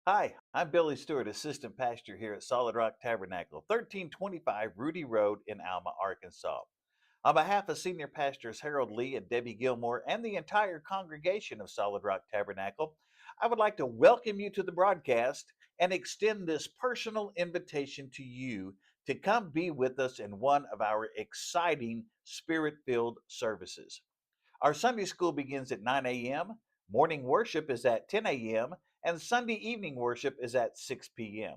Hi, I'm Billy Stewart, Assistant Pastor here at Solid Rock Tabernacle, 1325 Rudy Road in Alma, Arkansas. On behalf of Senior Pastors Harold Lee and Debbie Gilmore and the entire congregation of Solid Rock Tabernacle, I would like to welcome you to the broadcast and extend this personal invitation to you to come be with us in one of our exciting spirit filled services. Our Sunday school begins at 9 a.m., morning worship is at 10 a.m., and Sunday evening worship is at 6 p.m.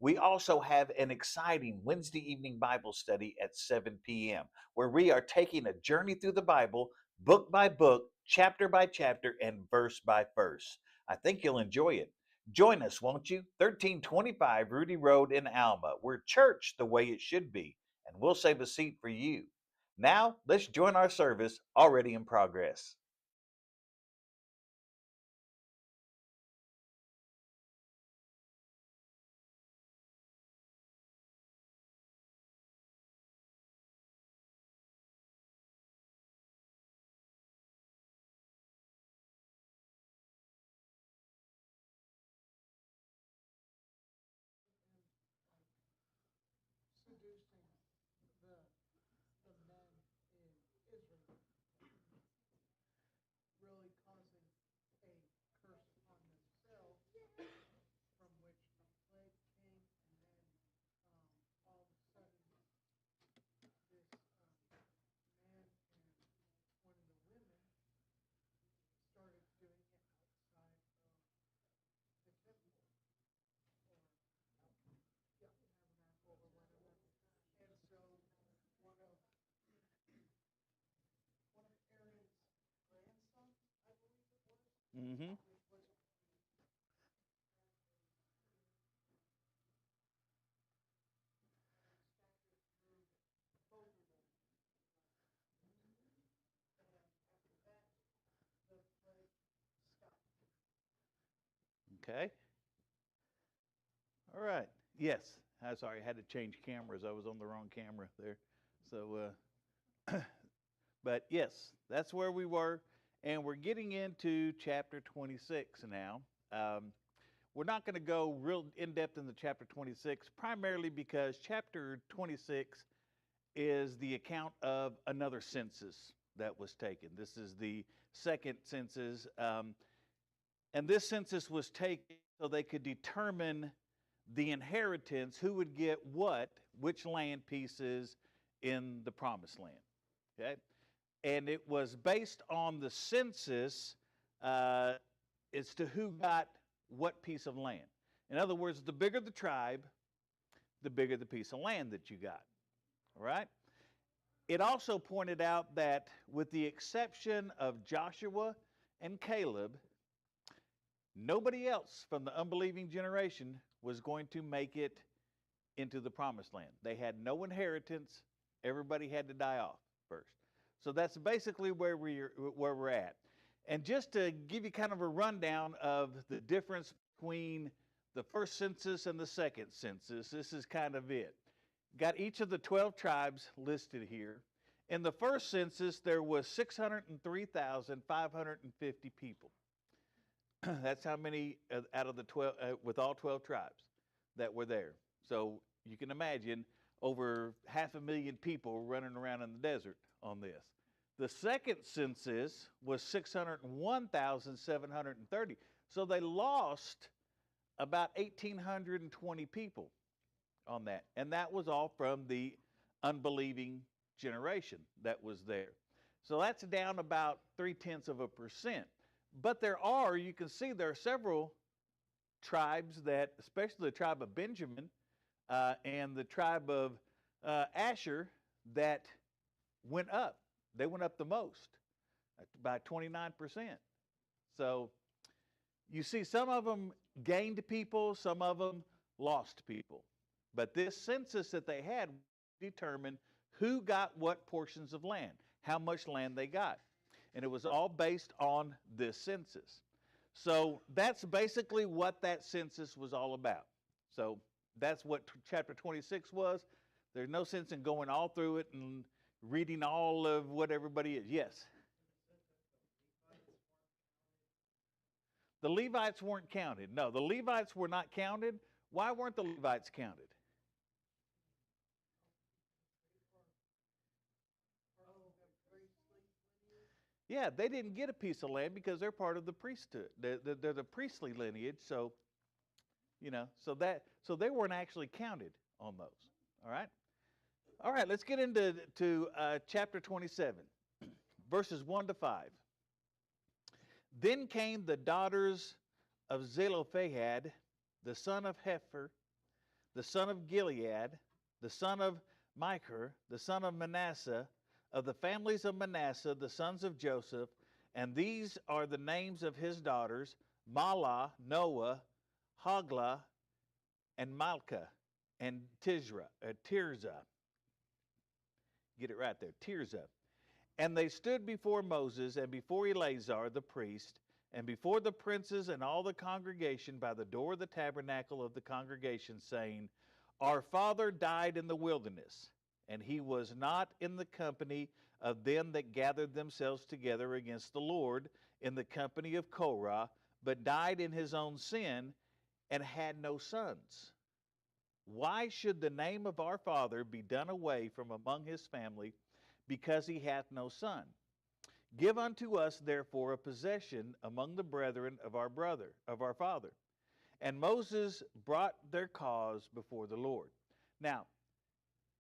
We also have an exciting Wednesday evening Bible study at 7 p.m., where we are taking a journey through the Bible, book by book, chapter by chapter, and verse by verse. I think you'll enjoy it. Join us, won't you? 1325 Rudy Road in Alma. We're church the way it should be, and we'll save a seat for you. Now, let's join our service already in progress. Mm-hmm. Okay. All right. Yes. I'm sorry. I had to change cameras. I was on the wrong camera there. So, but yes, that's where we were. And we're getting into chapter 26 now. Um, we're not going to go real in depth into chapter 26, primarily because chapter 26 is the account of another census that was taken. This is the second census. And this census was taken so they could determine the inheritance, who would get what, which land pieces in the promised land. Okay? And it was based on the census uh, as to who got what piece of land. In other words, the bigger the tribe, the bigger the piece of land that you got. All right? It also pointed out that, with the exception of Joshua and Caleb, nobody else from the unbelieving generation was going to make it into the promised land. They had no inheritance. Everybody had to die off first. So that's basically where we're at. And just to give you kind of a rundown of the difference between the first census and the second census, this is kind of it. Got each of the 12 tribes listed here. In the first census, there was 603,550 people. That's how many out of the 12, with all 12 tribes that were there. So you can imagine over 500,000 people running around in the desert on this. The second census was 601,730. So they lost about 1,820 people on that. And that was all from the unbelieving generation that was there. So that's down about 0.3%. But you can see there are several tribes that, especially the tribe of Benjamin and the tribe of Asher, that went up. They went up the most by 29%. So you see, some of them gained people, some of them lost people. But this census that they had determined who got what portions of land, how much land they got. And it was all based on this census. So that's basically what that census was all about. So that's what chapter 26 was. There's no sense in going all through it and reading all of what everybody is. Yes. The Levites weren't counted. No, the Levites were not counted. Why weren't the Levites counted? Yeah, they didn't get a piece of land because they're part of the priesthood. They're the priestly lineage, so so they weren't actually counted on those. All right, all right. Let's get into chapter 27, verses 1-5. Then came the daughters of Zelophehad, the son of Hepher, the son of Gilead, the son of Machir, the son of Manasseh, of the families of Manasseh, the sons of Joseph, and these are the names of his daughters, Noah, Hoglah, and Malchah, and Tirzah. Get it right there, Tirzah. And they stood before Moses and before Eleazar the priest, and before the princes and all the congregation by the door of the tabernacle of the congregation, saying, Our father died in the wilderness, and he was not in the company of them that gathered themselves together against the Lord in the company of Korah, but died in his own sin and had no sons. Why should the name of our father be done away from among his family, because he hath no son? Give unto us therefore a possession among the brethren of our father. And Moses brought their cause before the Lord. Now,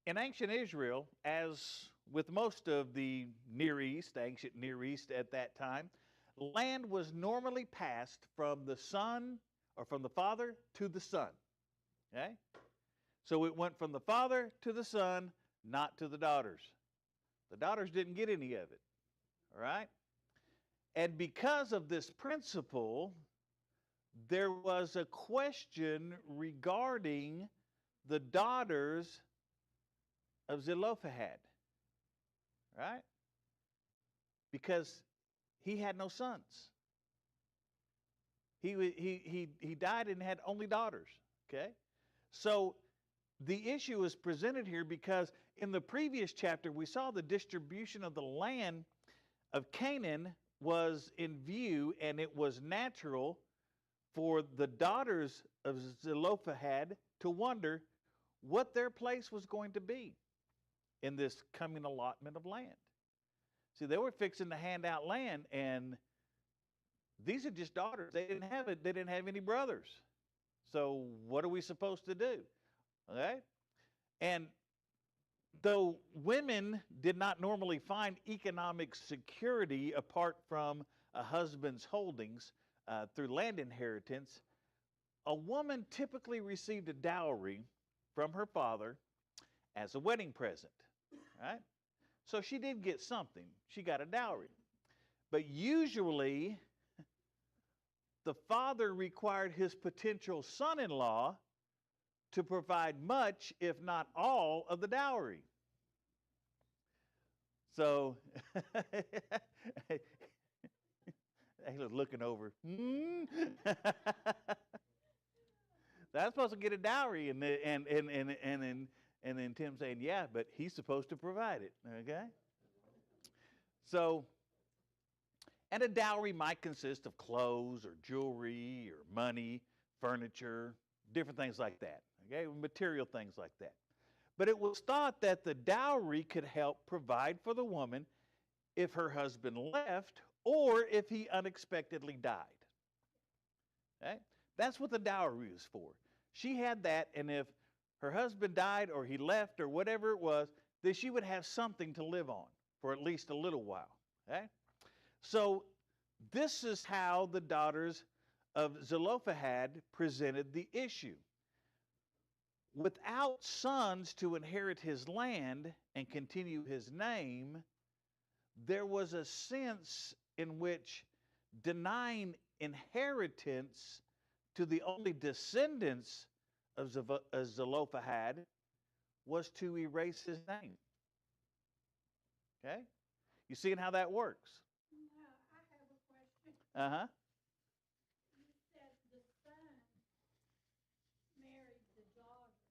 in ancient Israel, as with most of the Near East, ancient Near East at that time, land was normally passed from the son, or from the father to the son. Okay? So it went from the father to the son, not to the daughters. The daughters didn't get any of it. All right? And because of this principle, there was a question regarding the daughters of Zelophehad, right? Because he had no sons. He died and had only daughters, okay? So the issue is presented here because in the previous chapter we saw the distribution of the land of Canaan was in view, and it was natural for the daughters of Zelophehad to wonder what their place was going to be in this coming allotment of land. See, they were fixing to hand out land, and these are just daughters. They didn't have it. They didn't have any brothers. So what are we supposed to do? Okay? And though women did not normally find economic security apart from a husband's holdings through land inheritance, a woman typically received a dowry from her father as a wedding present. Right? So she did get something. She got a dowry. But usually, the father required his potential son-in-law to provide much, if not all, of the dowry. So, he was looking over. That's supposed to get a dowry, and then Tim saying, yeah, but he's supposed to provide it, okay? So, and a dowry might consist of clothes or jewelry or money, furniture, different things like that, okay? Material things like that. But it was thought that the dowry could help provide for the woman if her husband left or if he unexpectedly died. Okay? That's what the dowry was for. She had that, and if her husband died or he left or whatever it was, then she would have something to live on for at least a little while. Okay? So this is how the daughters of Zelophehad presented the issue. Without sons to inherit his land and continue his name, there was a sense in which denying inheritance to the only descendants of Zelophehad was to erase his name. Okay? You seeing how that works? I have a question. Uh-huh. You said the son married the daughter,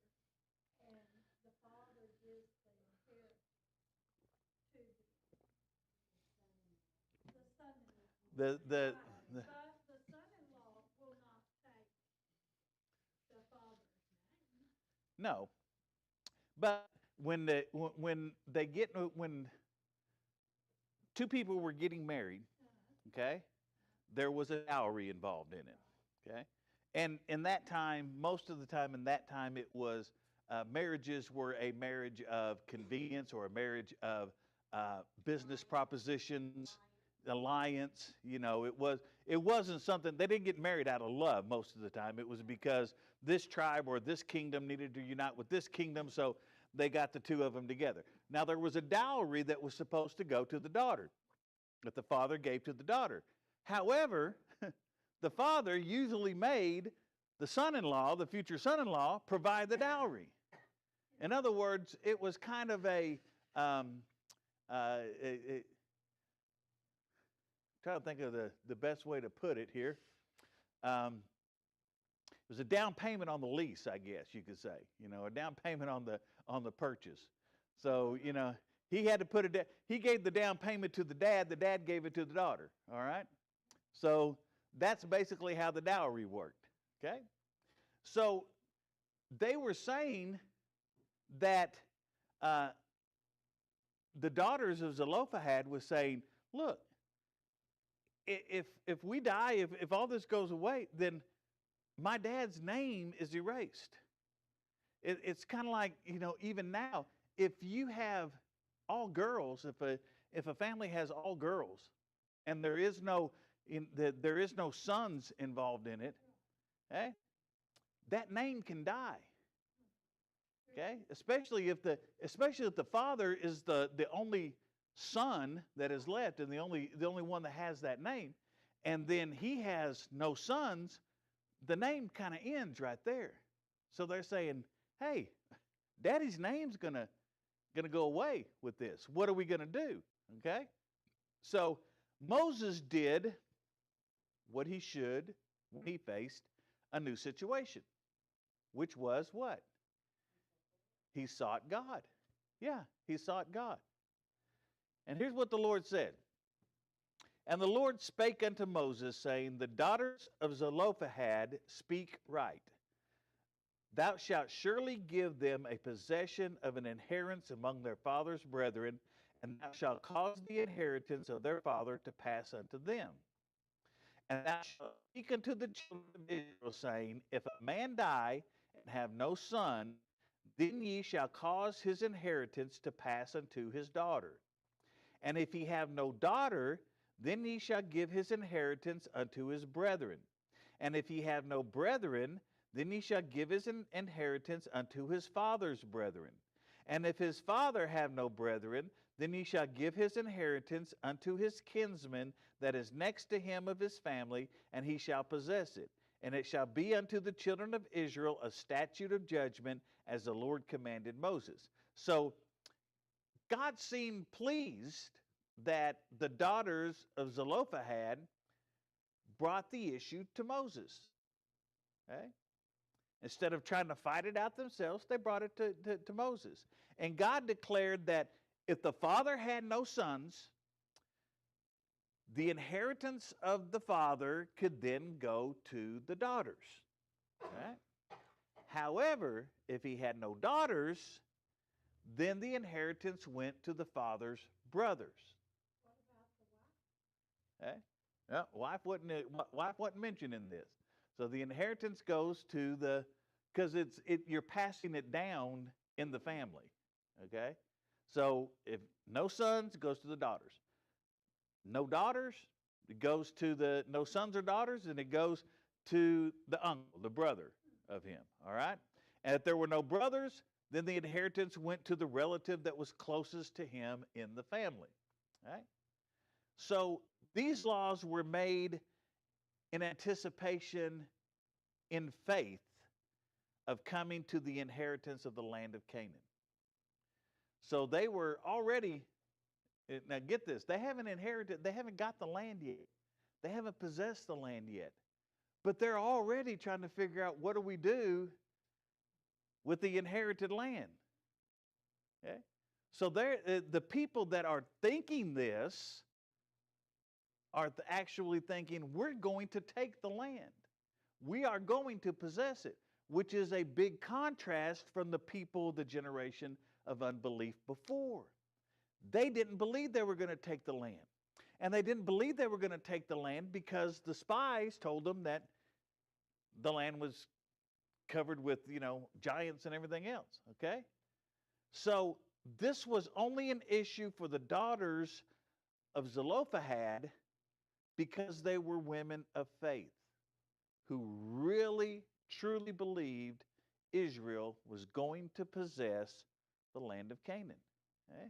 and the father gives the inheritance to the son-in-law. The But the son-in-law No. But when two people were getting married, okay, there was a dowry involved in it, okay, and in that time, most of the time in that time, it was marriages were a marriage of convenience or a marriage of business propositions, alliance. You know, it wasn't something they didn't get married out of love most of the time. It was because this tribe or this kingdom needed to unite with this kingdom, so they got the two of them together. Now there was a dowry that was supposed to go to the daughter, that the father gave to the daughter. However, the father usually made the son-in-law, the future son-in-law, provide the dowry. In other words, it was kind of trying to think of the best way to put it here. It was a down payment on the lease, I guess you could say. You know, a down payment on the purchase. So, you know, he had to put it. He gave the down payment to the dad. The dad gave it to the daughter. All right. So that's basically how the dowry worked. Okay. So they were saying that the daughters of Zelophehad was saying, look, if we die, if all this goes away, then my dad's name is erased. It's kind of like, you know, even now, if you have all girls, if a family has all girls, and there is no sons involved in it, okay, that name can die. Okay, especially if the father is the only son that is left and the only one that has that name, and then he has no sons, the name kind of ends right there. So they're saying, hey, daddy's name's gonna go away with this. What are we gonna do? Okay? So Moses did what he should when he faced a new situation, which was what? He sought God. Yeah, he sought God. And here's what the Lord said. And the Lord spake unto Moses, saying, the daughters of Zelophehad speak right. Thou shalt surely give them a possession of an inheritance among their father's brethren, and thou shalt cause the inheritance of their father to pass unto them. And thou shalt speak unto the children of Israel, saying, if a man die and have no son, then ye shall cause his inheritance to pass unto his daughter. And if he have no daughter, then ye shall give his inheritance unto his brethren. And if he have no brethren, then ye shall give his inheritance unto his father's brethren. And if his father have no brethren, then ye shall give his inheritance unto his kinsman that is next to him of his family, and he shall possess it. And it shall be unto the children of Israel a statute of judgment, as the Lord commanded Moses. So God seemed pleased that the daughters of Zelophehad brought the issue to Moses. Okay? Instead of trying to fight it out themselves, they brought it to Moses. And God declared that if the father had no sons, the inheritance of the father could then go to the daughters. Okay? However, if he had no daughters, then the inheritance went to the father's brothers. What about the wife? Okay? Yeah, wife wasn't mentioned in this. So the inheritance goes to because you're passing it down in the family. Okay? So if no sons, it goes to the daughters. No daughters, it goes to no sons or daughters, and it goes to the uncle, the brother of him. All right? And if there were no brothers, then the inheritance went to the relative that was closest to him in the family. All right? So these laws were made in anticipation, in faith, of coming to the inheritance of the land of Canaan. So they were already, now get this, they haven't got the land yet. They haven't possessed the land yet. But they're already trying to figure out, what do we do with the inherited land? Okay? So the people that are thinking this are actually thinking, we're going to take the land. We are going to possess it. which is a big contrast from the people, the generation of unbelief before. They didn't believe they were going to take the land. And they didn't believe they were going to take the land because the spies told them that the land was covered with, giants and everything else, okay? So this was only an issue for the daughters of Zelophehad because they were women of faith who really, truly believed Israel was going to possess the land of Canaan. Okay?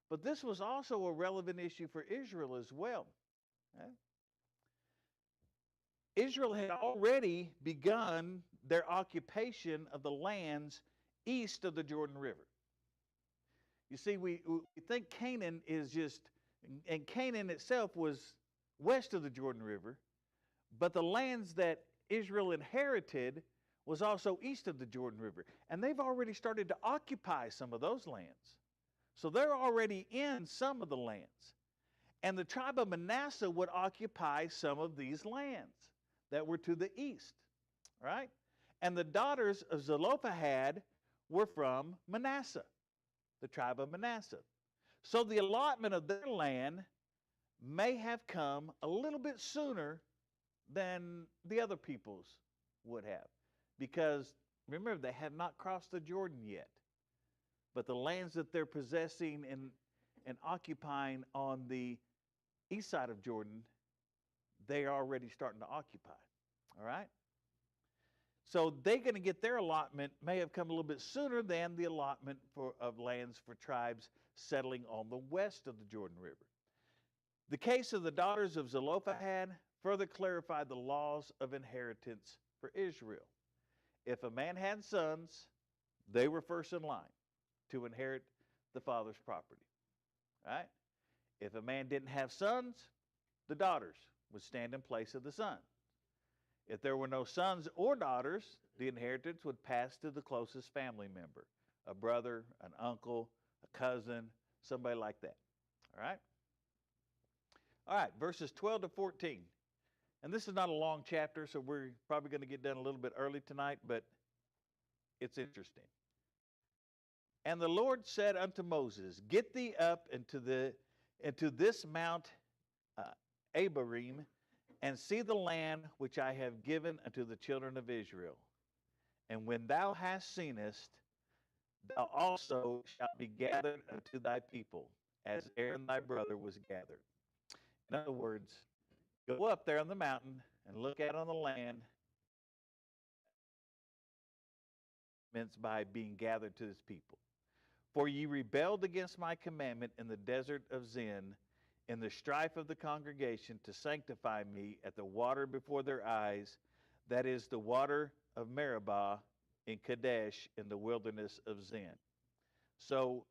But this was also a relevant issue for Israel as well. Okay? Israel had already begun their occupation of the lands east of the Jordan River. You see, we think Canaan is just, and Canaan itself was west of the Jordan River, but the lands that Israel inherited was also east of the Jordan River. And they've already started to occupy some of those lands. So they're already in some of the lands. And the tribe of Manasseh would occupy some of these lands that were to the east, right? And the daughters of Zelophehad were from Manasseh, the tribe of Manasseh. So the allotment of their land may have come a little bit sooner than the other peoples would have. Because, remember, they have not crossed the Jordan yet. But the lands that they're possessing and occupying on the east side of Jordan, they are already starting to occupy. All right? So they're going to get their allotment, may have come a little bit sooner than the allotment of lands for tribes settling on the west of the Jordan River. The case of the daughters of Zelophehad further clarified the laws of inheritance for Israel. If a man had sons, they were first in line to inherit the father's property. Right? If a man didn't have sons, the daughters would stand in place of the sons. If there were no sons or daughters, the inheritance would pass to the closest family member, a brother, an uncle, a cousin, somebody like that. All right? All right, verses 12 to 14. And this is not a long chapter, so we're probably going to get done a little bit early tonight, but it's interesting. And the Lord said unto Moses, Get thee up into this Mount Abarim, and see the land which I have given unto the children of Israel. And when thou hast seenest, thou also shalt be gathered unto thy people, as Aaron thy brother was gathered. In other words, go up there on the mountain and look out on the land by being gathered to his people. For ye rebelled against my commandment in the desert of Zin, in the strife of the congregation, to sanctify me at the water before their eyes, that is the water of Meribah in Kadesh in the wilderness of Zin. So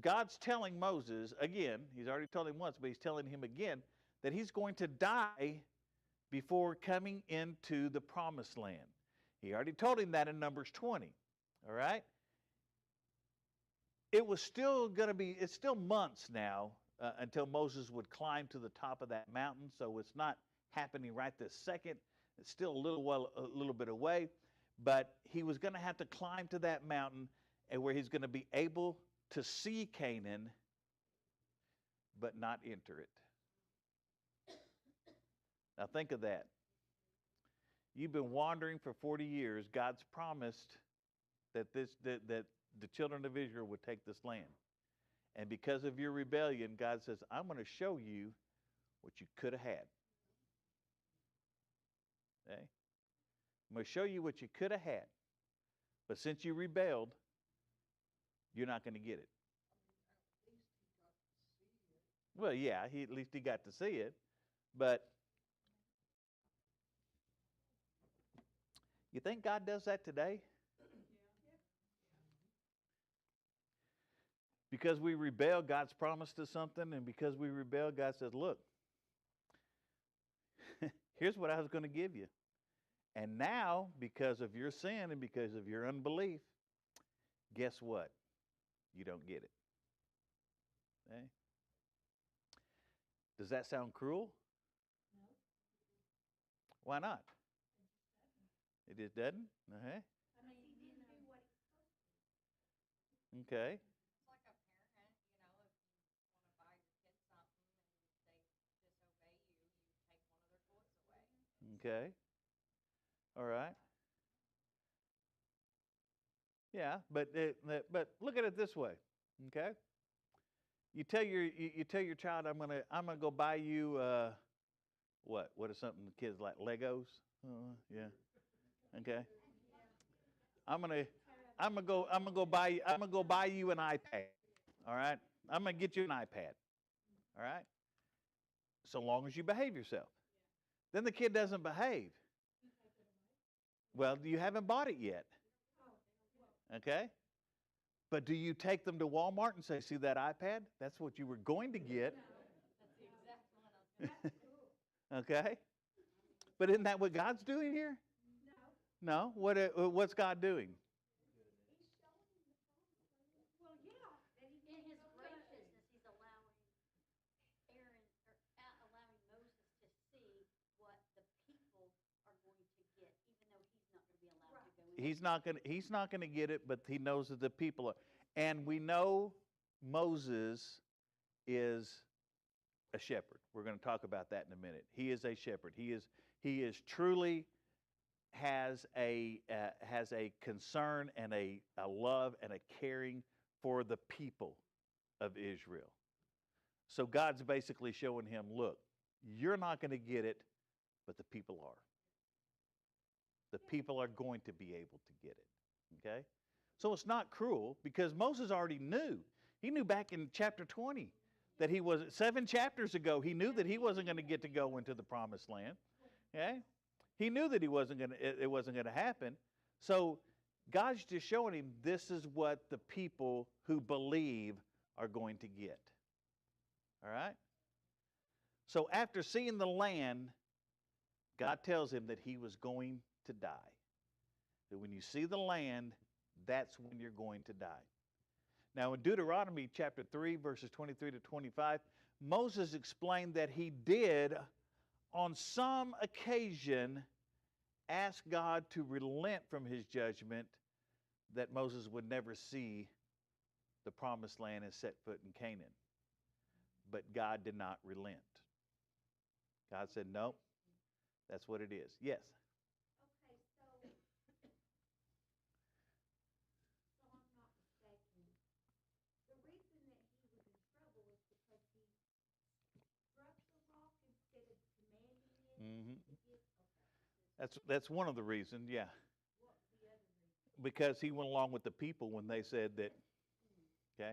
God's telling Moses, again, he's already told him once, but he's telling him again, that he's going to die before coming into the promised land. He already told him that in Numbers 20, all right? It's still months now until Moses would climb to the top of that mountain, so it's not happening right this second. It's still a little bit away, but he was going to have to climb to that mountain and where he's going to be able to see Canaan, but not enter it. Now think of that. You've been wandering for 40 years. God's promised that the children of Israel would take this land. And because of your rebellion, God says, I'm going to show you what you could have had. Okay? I'm going to show you what you could have had. But since you rebelled, you're not going to get it. Well, yeah, at least he got to see it. But you think God does that today? Because we rebel, God's promised us something, and because we rebel, God says, look, here's what I was going to give you. And now, because of your sin and because of your unbelief, guess what? You don't get it. Okay? Does that sound cruel? No. Why not? It just doesn't? Uh-huh. I mean, he didn't do what he. Okay. It's like a parent, if you want to buy your kids something and they disobey you, you take one of their toys away. Okay. All right. Yeah, but look at it this way. Okay. You tell your child, I'm gonna go buy you what is something the kids like, Legos? Yeah. Okay. I'm gonna go buy you an iPad. All right. I'm gonna get you an iPad. All right. So long as you behave yourself. Then the kid doesn't behave. Well, you haven't bought it yet. Okay. But do you take them to Walmart and say, see that iPad? That's what you were going to get. That's the exact one I was going to Okay. But isn't that what God's doing here? No. What's God doing? Well, yeah. In his graciousness, he's allowing Aaron, or allowing Moses to see what the people are going to get, even though he's not going to be allowed to go in. He's not going to get it, but he knows that the people are. And we know Moses is a shepherd. We're going to talk about that in a minute. He is a shepherd. He is truly has a concern and a love and a caring for the people of Israel. So God's basically showing him, look, you're not going to get it, but the people are. The people are going to be able to get it. Okay? So it's not cruel, because Moses already knew. He knew back in chapter 20 that 7 chapters ago, he knew that he wasn't going to get to go into the promised land. Okay? He knew that it wasn't going to happen. So God's just showing him this is what the people who believe are going to get. All right? So after seeing the land, God tells him that he was going to die. That when you see the land, that's when you're going to die. Now in Deuteronomy chapter 3, verses 23 to 25, Moses explained that he did on some occasion ask God to relent from his judgment that Moses would never see the promised land and set foot in Canaan. But God did not relent. God said, no, that's what it is. Yes? Okay, so I'm not mistaken, the reason that he was in trouble is because he struck the rock instead of commanding it Mm-hmm. to give. Okay. That's one of the reasons, yeah. What's the other reason? Because he went along with the people when they said that, okay?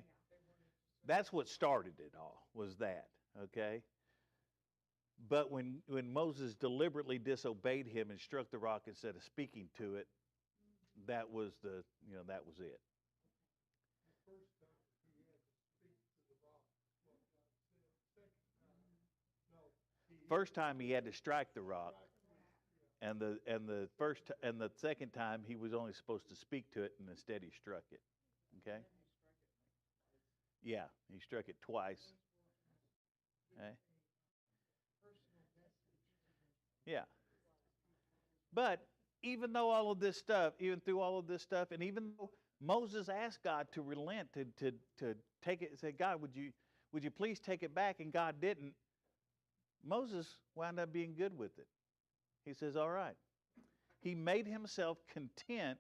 That's what started it all, was that, okay? But when Moses deliberately disobeyed him and struck the rock instead of speaking to it, that was that was it. First time he had to strike the rock, and the second time he was only supposed to speak to it, and instead he struck it. Okay? Yeah, he struck it twice. Okay? Yeah. But even though all of this stuff, even through all of this stuff, and even though Moses asked God to relent, to take it, said, God, would you please take it back? And God didn't. Moses wound up being good with it. He says, all right. He made himself content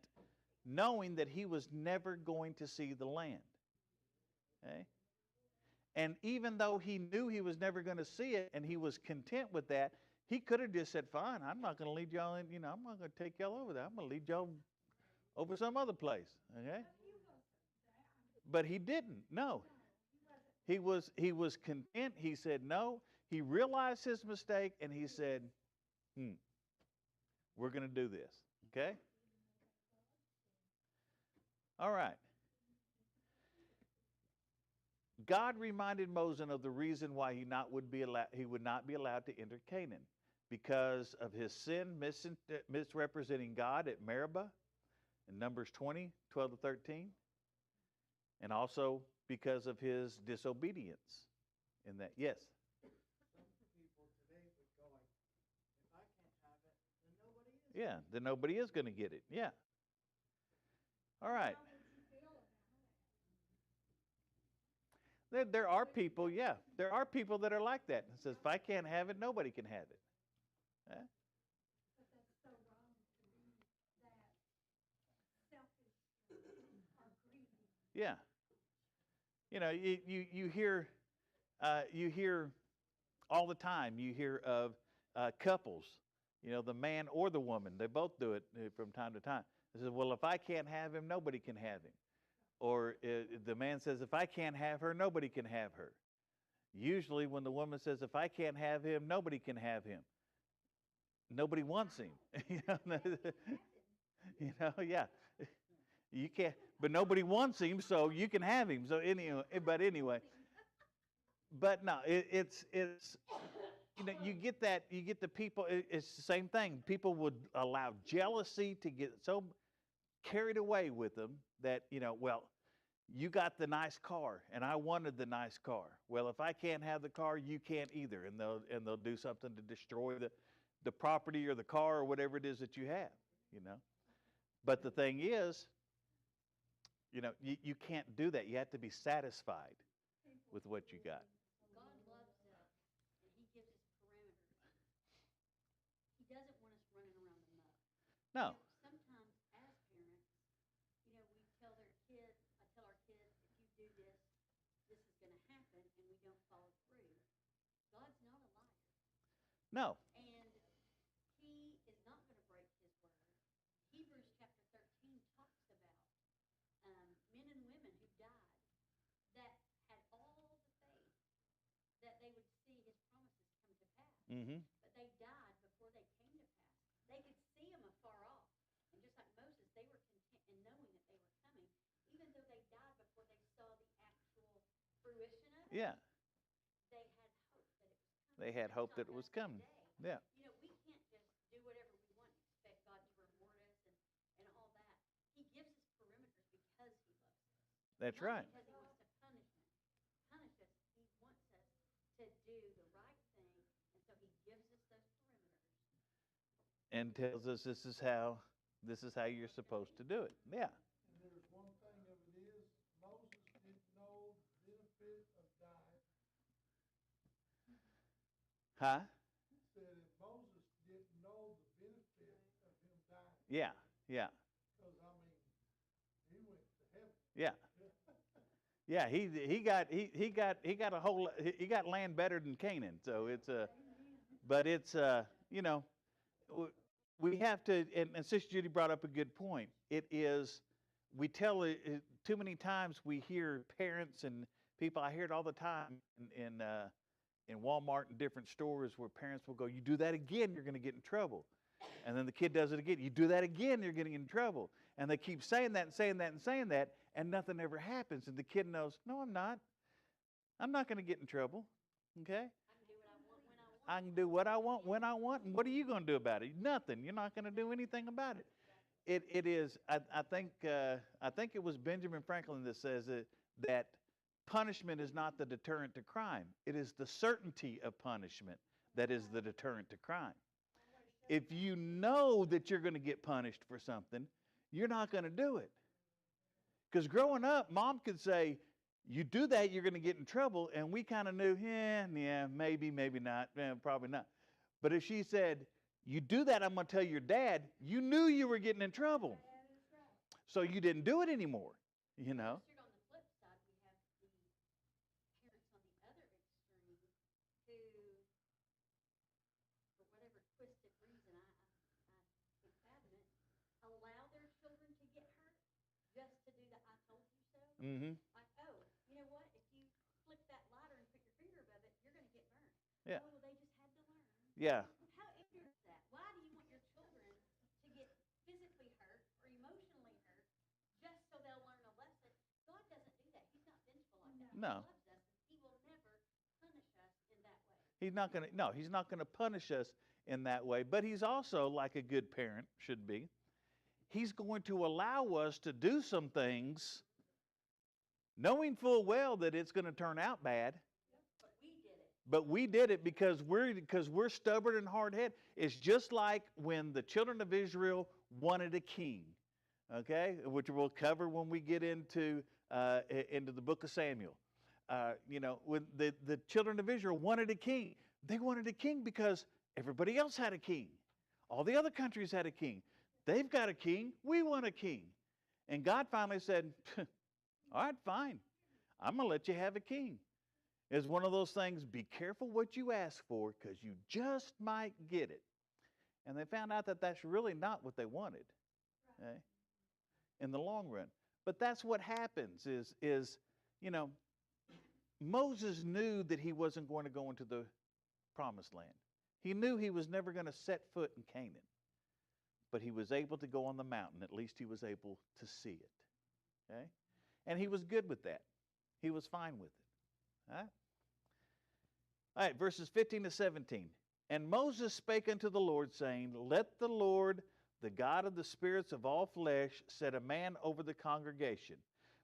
knowing that he was never going to see the land. Okay? And even though he knew he was never going to see it and he was content with that, he could have just said, fine, I'm not going to lead y'all in, I'm not going to take y'all over there. I'm going to lead y'all over some other place. Okay? But he didn't. No. He was content. He said no. He realized his mistake and he said, we're going to do this. Okay? All right. God reminded Moses of the reason why he would not be allowed to enter Canaan, because of his sin misrepresenting God at Meribah in Numbers 20, 12 to 13, and also because of his disobedience in that. Yes? Some people today would go like, if I can't have it, then nobody is Yeah, then nobody is going to get it. Yeah. All right. There are people, yeah, there are people that are like that. It says, if I can't have it, nobody can have it. Huh? But that's so wrong to be that selfish or greedy. Yeah. You know, you hear all the time. You hear of couples. You know, the man or the woman. They both do it from time to time. They says, well, if I can't have him, nobody can have him. Or the man says, if I can't have her, nobody can have her. Usually, when the woman says, if I can't have him, nobody can have him. Nobody wants him. You know, yeah. You can't, but nobody wants him, so you can have him. So anyway, but no, it's you know, you get the people. It's the same thing. People would allow jealousy to get so carried away with them that, you know, well, you got the nice car and I wanted the nice car. Well, if I can't have the car, you can't either, and they'll do something to destroy the property or the car or whatever it is that you have, you know. But the thing is, you know, you can't do that. You have to be satisfied with what you got. God loves us, and He gives us parameters. He doesn't want us running around the muck. No. You know, sometimes as parents, you know, we tell their kids, I tell our kids, if you do this, this is going to happen, and we don't follow through. God's not a liar. No. And He is not going to break His word. Hebrews chapter 13 talks about men and women who died that had all the faith that they would see His promises come to pass. Mm-hmm. But they died before they came to pass. They could see them afar off. And just like Moses, they were content in knowing that they were coming, even though they died before they saw the actual fruition of it. Yeah. They had hope that it was coming. They had hope that it was coming. Yeah. You know, we can't just do whatever we want and expect God to reward us and all that. He gives us perimeters because He loves us. That's Not right. because He wants to punish us. He wants us to do the right thing, and so He gives us those perimeters. And tells us this is how you're supposed to do it. Yeah. And there's one thing of it is, Moses didn't know the benefit of dying. Huh? He said if Moses didn't know the benefit of him dying, Yeah. Yeah. because I mean, he went to heaven. Yeah. Yeah, he got land better than Canaan. So it's but it's you know, we have to, and Sister Judy brought up a good point. It is, we tell it too many times. We hear parents and people. I hear it all the time in Walmart and different stores where parents will go, "You do that again, you're going to get in trouble." And then the kid does it again. You do that again, you're getting in trouble. And they keep saying that and saying that and saying that, and nothing ever happens. And the kid knows, no, I'm not. I'm not going to get in trouble. Okay? I can do what I want when I want. And what are you going to do about it? Nothing. You're not going to do anything about it. It is. I think it was Benjamin Franklin that says that punishment is not the deterrent to crime. It is the certainty of punishment that is the deterrent to crime. If you know that you're going to get punished for something, you're not going to do it. Because growing up, Mom could say, you do that, you're going to get in trouble. And we kind of knew, yeah, maybe not, probably not. But if she said, you do that, I'm going to tell your dad, you knew you were getting in trouble. So you didn't do it anymore, you know. On the flip side, we have the parents on the other extreme who, for whatever twisted reason, I can't fathom it, allow their children to get hurt just to do the I told you so. Mm-hmm. Like, oh, you know what? If you flick that lighter and put your finger above it, you're going to get burned. Yeah. Oh, well, they just had to learn. Yeah. How ignorant is that? Why do you want your children to get physically hurt or emotionally hurt just so they'll learn a lesson? God doesn't do that. He's not vengeful like that. No. He loves us, and He will never punish us in that way. He's not going to punish us in that way. But He's also, like a good parent should be, He's going to allow us to do some things knowing full well that it's going to turn out bad. But we did it. But we did it because we're stubborn and hard-headed. It's just like when the children of Israel wanted a king, okay, which we'll cover when we get into the book of Samuel. When the children of Israel wanted a king, they wanted a king because everybody else had a king. All the other countries had a king. They've got a king. We want a king. And God finally said, all right, fine. I'm going to let you have a king. It's one of those things, be careful what you ask for because you just might get it. And they found out that that's really not what they wanted, okay, in the long run. But that's what happens is Moses knew that he wasn't going to go into the promised land. He knew he was never going to set foot in Canaan. But he was able to go on the mountain. At least he was able to see it. Okay? And he was good with that. He was fine with it. All right? All right, verses 15 to 17. And Moses spake unto the Lord, saying, Let the Lord, the God of the spirits of all flesh, set a man over the congregation,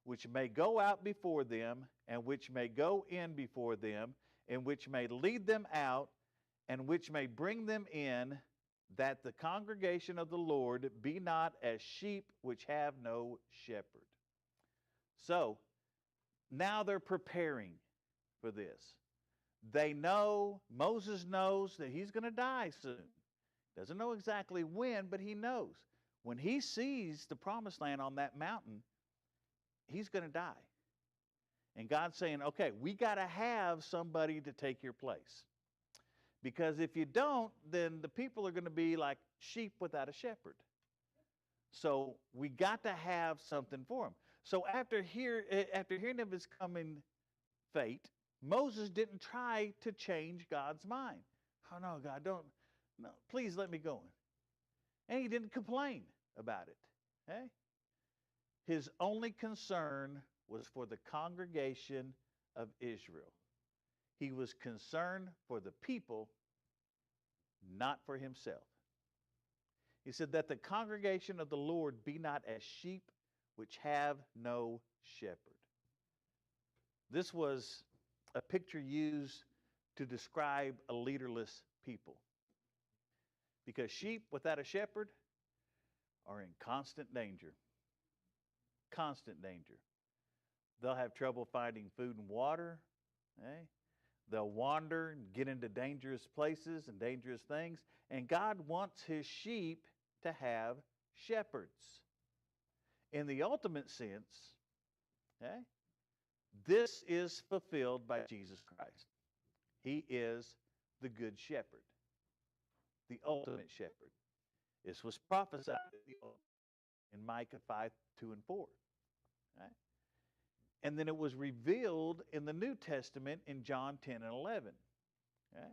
which may go out before them, and which may go in before them, and which may lead them out, and which may bring them in, that the congregation of the Lord be not as sheep which have no shepherd. So, now they're preparing for this. They know, Moses knows that he's going to die soon. Doesn't know exactly when, but he knows. When he sees the promised land on that mountain, he's going to die. And God's saying, okay, we got to have somebody to take your place. Because if you don't, then the people are going to be like sheep without a shepherd. So we got to have something for him. So after hearing of his coming fate, Moses didn't try to change God's mind. Oh, no, God, no, please let me go. And he didn't complain about it. Okay? His only concern was for the congregation of Israel. He was concerned for the people, not for himself. He said that the congregation of the Lord be not as sheep which have no shepherd. This was a picture used to describe a leaderless people. Because sheep without a shepherd are in constant danger. Constant danger. They'll have trouble finding food and water. Okay? They'll wander and get into dangerous places and dangerous things. And God wants his sheep to have shepherds. In the ultimate sense, okay, this is fulfilled by Jesus Christ. He is the good shepherd, the ultimate shepherd. This was prophesied in Micah 5, 2, and 4. Right? And then it was revealed in the New Testament in John 10 and 11. Right?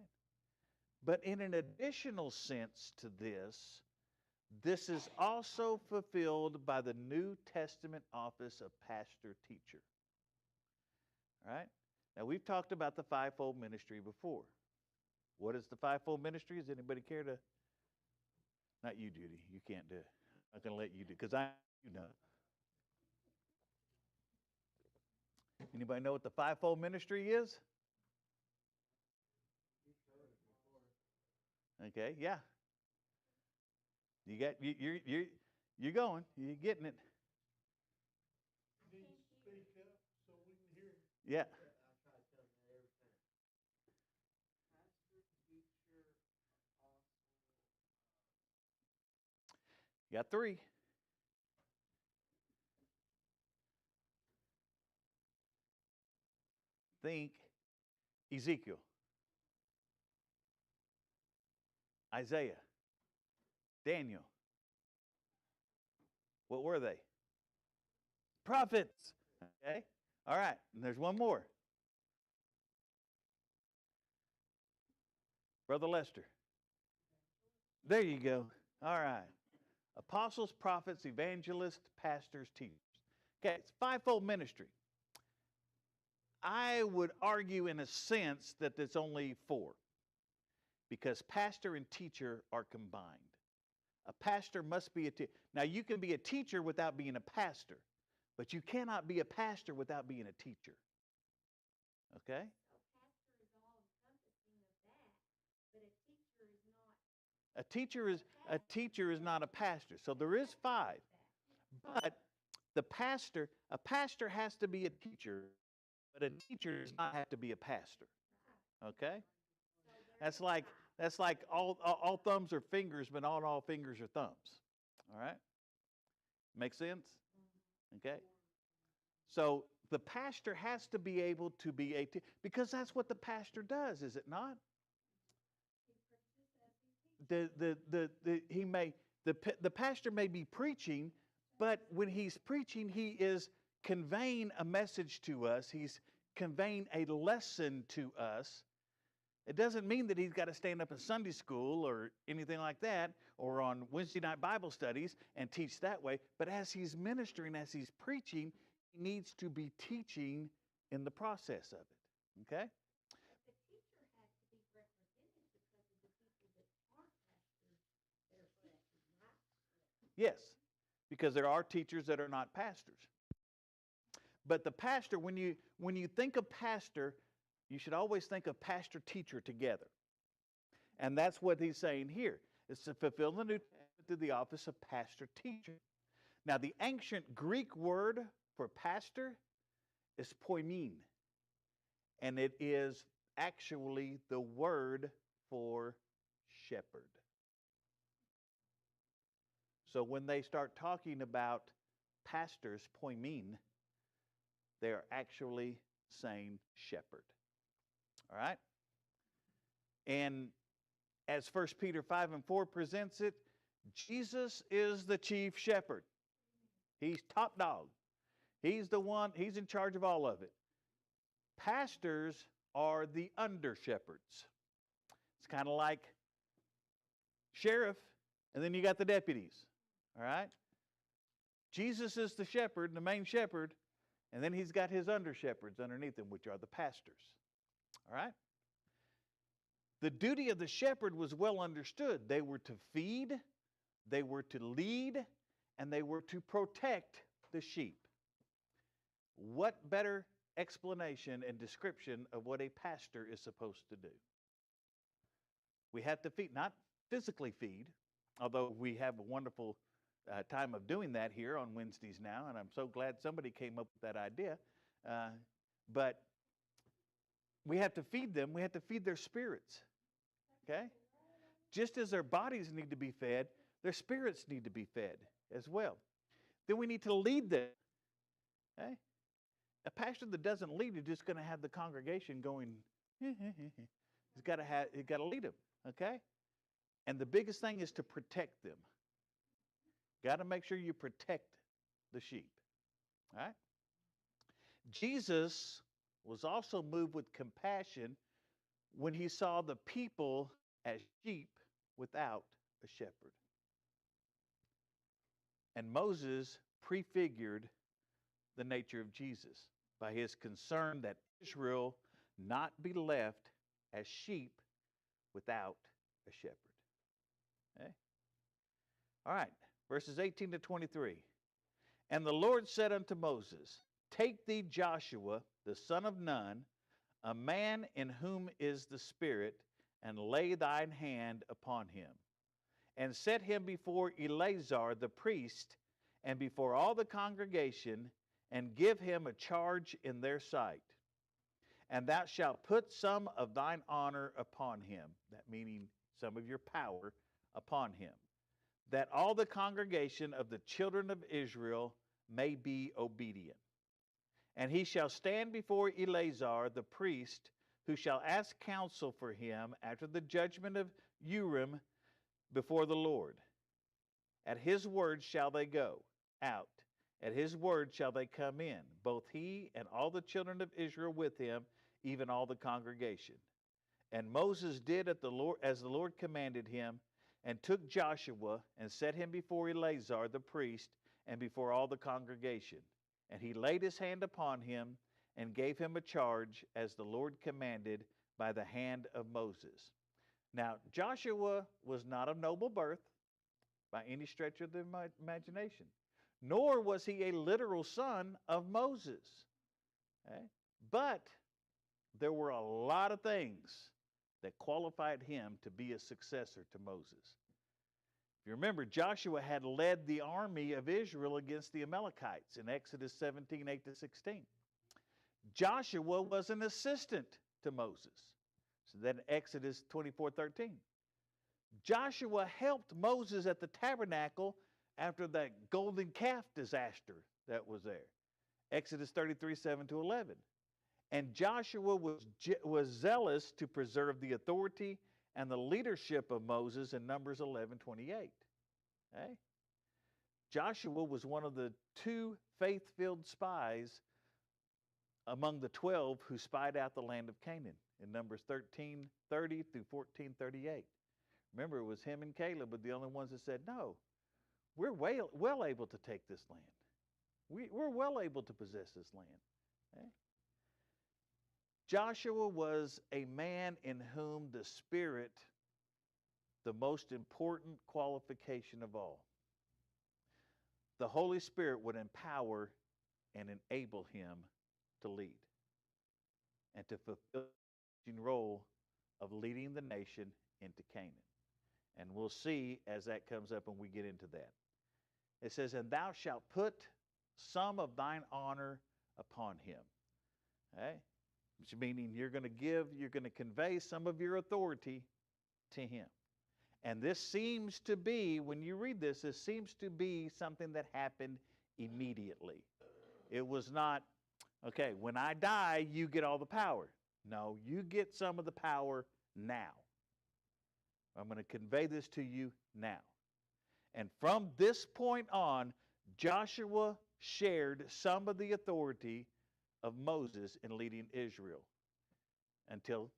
But in an additional sense to this is also fulfilled by the New Testament office of pastor-teacher. All right? Now, we've talked about the fivefold ministry before. What is the fivefold ministry? Does anybody care to? Not you, Judy. You can't do it. I'm going to let you do it because you know. Anybody know what the fivefold ministry is? Okay, yeah. You're going. You're getting it. Need to speak up so we can hear you. Yeah. You got three. Think Ezekiel, Isaiah, Daniel. What were they? Prophets. Okay? All right. And there's one more. Brother Lester. There you go. All right. Apostles, prophets, evangelists, pastors, teachers. Okay, it's fivefold ministry. I would argue in a sense that there's only four because pastor and teacher are combined. A pastor must be a teacher. Now, you can be a teacher without being a pastor, but you cannot be a pastor without being a teacher. Okay? A teacher is not a pastor. So there is 5. But a pastor has to be a teacher, but a teacher does not have to be a pastor. Okay? That's like all thumbs are fingers, but not all fingers are thumbs. All right? Make sense? Okay? So the pastor has to be able to be because that's what the pastor does, is it not? The pastor may be preaching, but when he's preaching, he is conveying a message to us. He's conveying a lesson to us. It doesn't mean that he's got to stand up in Sunday school or anything like that, or on Wednesday night Bible studies and teach that way. But as he's ministering, as he's preaching, he needs to be teaching in the process of it. Okay? But the teacher has to be represented because of the people that aren't pastors that are selected, right? Yes, because there are teachers that are not pastors. But the pastor, when you think of pastor, you should always think of pastor-teacher together. And that's what he's saying here. It's to fulfill the New Testament through the office of pastor-teacher. Now, the ancient Greek word for pastor is poimen. And it is actually the word for shepherd. So when they start talking about pastors, poimen, they're actually saying shepherd. All right? And as 1 Peter 5:4 presents it, Jesus is the chief shepherd. He's top dog. He's the one, he's in charge of all of it. Pastors are the under shepherds. It's kind of like sheriff, and then you got the deputies. All right? Jesus is the shepherd, the main shepherd, and then he's got his under shepherds underneath him, which are the pastors. All right? The duty of the shepherd was well understood. They were to feed, they were to lead, and they were to protect the sheep. What better explanation and description of what a pastor is supposed to do? We have to feed, not physically feed, although we have a wonderful time of doing that here on Wednesdays now, and I'm so glad somebody came up with that idea. But we have to feed them. We have to feed their spirits. Okay? Just as their bodies need to be fed, their spirits need to be fed as well. Then we need to lead them. Okay? A pastor that doesn't lead is just going to have the congregation going. He's got to lead them. Okay? And the biggest thing is to protect them. Got to make sure you protect the sheep. All right? Jesus was also moved with compassion when he saw the people as sheep without a shepherd. And Moses prefigured the nature of Jesus by his concern that Israel not be left as sheep without a shepherd. Okay? All right, verses 18 to 23. And the Lord said unto Moses, Take thee Joshua, the son of Nun, a man in whom is the Spirit, and lay thine hand upon him, and set him before Eleazar the priest, and before all the congregation, and give him a charge in their sight. And thou shalt put some of thine honor upon him, that meaning some of your power upon him, that all the congregation of the children of Israel may be obedient. And he shall stand before Eleazar the priest, who shall ask counsel for him after the judgment of Urim before the Lord. At his word shall they go out, at his word shall they come in, both he and all the children of Israel with him, even all the congregation. And Moses did as the Lord commanded him, and took Joshua and set him before Eleazar the priest and before all the congregation. And he laid his hand upon him and gave him a charge as the Lord commanded by the hand of Moses. Now, Joshua was not of noble birth by any stretch of the imagination, nor was he a literal son of Moses. Okay? But there were a lot of things that qualified him to be a successor to Moses. You remember, Joshua had led the army of Israel against the Amalekites in Exodus 17, 8 to 16. Joshua was an assistant to Moses. So then Exodus 24, 13. Joshua helped Moses at the tabernacle after that golden calf disaster that was there. Exodus 33, 7 to 11. And Joshua was zealous to preserve the authority and the leadership of Moses in Numbers 11, 28. Okay? Joshua was one of the 2 faith-filled spies among the 12 who spied out the land of Canaan in Numbers 13, 30 through 14, 38. Remember, it was him and Caleb were the only ones that said, no, we're well able to take this land. We're well able to possess this land. Okay? Joshua was a man in whom the Spirit, the most important qualification of all, the Holy Spirit would empower and enable him to lead and to fulfill the role of leading the nation into Canaan. And we'll see as that comes up when we get into that. It says, and thou shalt put some of thine honor upon him. Okay? Which meaning you're going to convey some of your authority to him. And this seems to be, when you read this seems to be something that happened immediately. It was not, okay, when I die, you get all the power. No, you get some of the power now. I'm going to convey this to you now. And from this point on, Joshua shared some of the authority of Moses in leading Israel until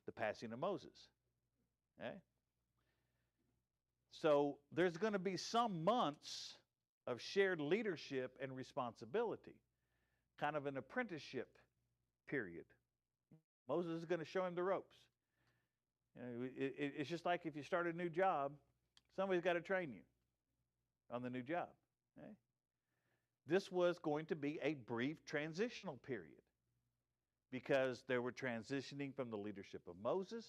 the passing of Moses. Okay? So there's going to be some months of shared leadership and responsibility, kind of an apprenticeship period. Moses is going to show him the ropes. You know, it's just like if you start a new job, somebody's got to train you on the new job. Okay? This was going to be a brief transitional period because they were transitioning from the leadership of Moses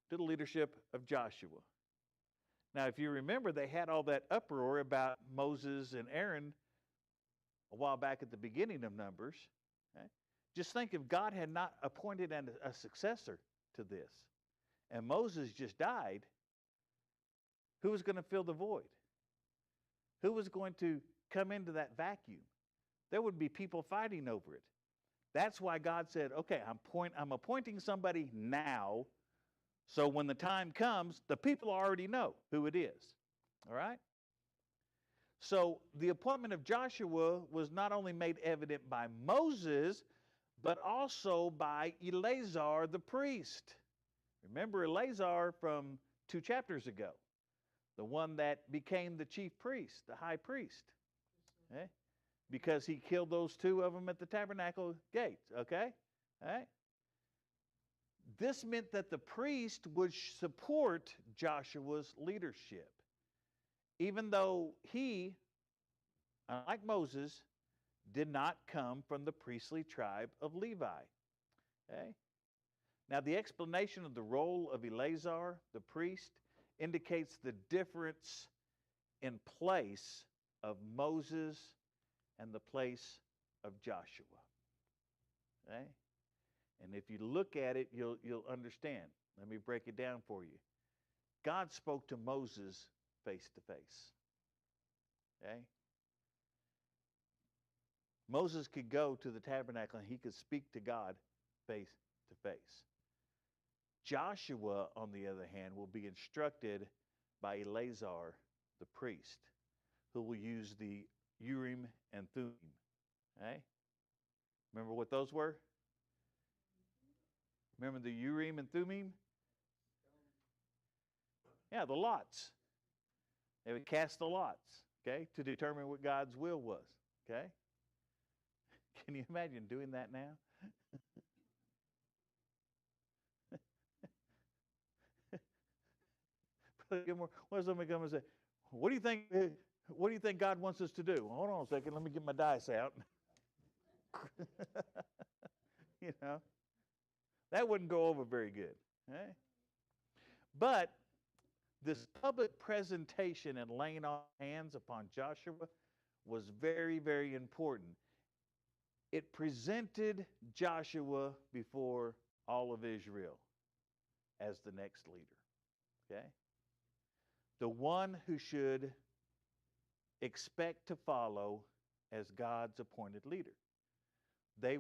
to the leadership of Joshua. Now, if you remember, they had all that uproar about Moses and Aaron a while back at the beginning of Numbers. Okay? Just think if God had not appointed a successor to this, and Moses just died, who was going to fill the void? Who was going to come into that vacuum? There would be people fighting over it. That's why God said, okay, I'm appointing somebody now, so when the time comes, the people already know who it is. All right? So the appointment of Joshua was not only made evident by Moses, but also by Eleazar the priest. Remember Eleazar from 2 chapters ago, the one that became the chief priest, the high priest, okay? Because he killed those 2 of them at the tabernacle gates, okay? All right? This meant that the priest would support Joshua's leadership, even though he, unlike Moses, did not come from the priestly tribe of Levi. Okay? Now, the explanation of the role of Eleazar, the priest, indicates the difference in place of Moses and the place of Joshua. Okay? And if you look at it, you'll understand. Let me break it down for you. God spoke to Moses face to face. Okay? Moses could go to the tabernacle and he could speak to God face to face. Joshua, on the other hand, will be instructed by Eleazar, the priest, who will use the Urim and Thummim. Okay? Remember what those were? Remember the Urim and Thummim? Yeah, the lots. They would cast the lots, okay, to determine what God's will was, okay? Can you imagine doing that now? What if somebody come and say, what do you think God wants us to do? Hold on a second, let me get my dice out. You know, that wouldn't go over very good. Okay? But this public presentation and laying on hands upon Joshua was very, very important. It presented Joshua before all of Israel as the next leader. Okay? The one who should expect to follow as God's appointed leader. The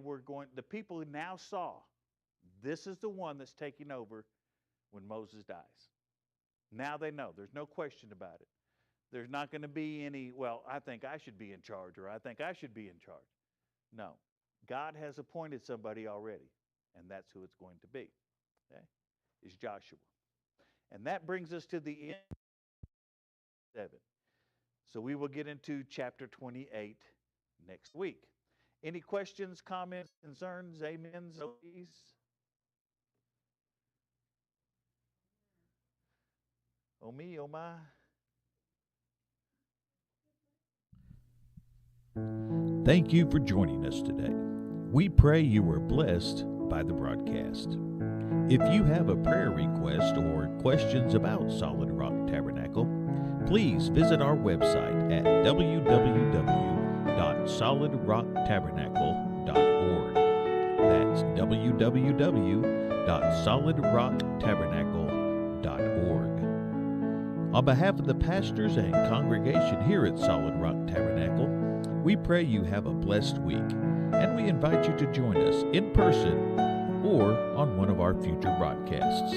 people now saw, this is the one that's taking over when Moses dies. Now they know. There's no question about it. There's not going to be any, well, I think I should be in charge, or I think I should be in charge. No. God has appointed somebody already, and that's who it's going to be. Okay? Is Joshua. And that brings us to the end of 7. So we will get into chapter 28 next week. Any questions, comments, concerns, amens, OEs? Oh me, oh my. Thank you for joining us today. We pray you were blessed by the broadcast. If you have a prayer request or questions about Solid Rock Tabernacle, please visit our website at www.solidrocktabernacle.org. That's www.solidrocktabernacle.org. On behalf of the pastors and congregation here at Solid Rock Tabernacle, we pray you have a blessed week, and we invite you to join us in person or on one of our future broadcasts.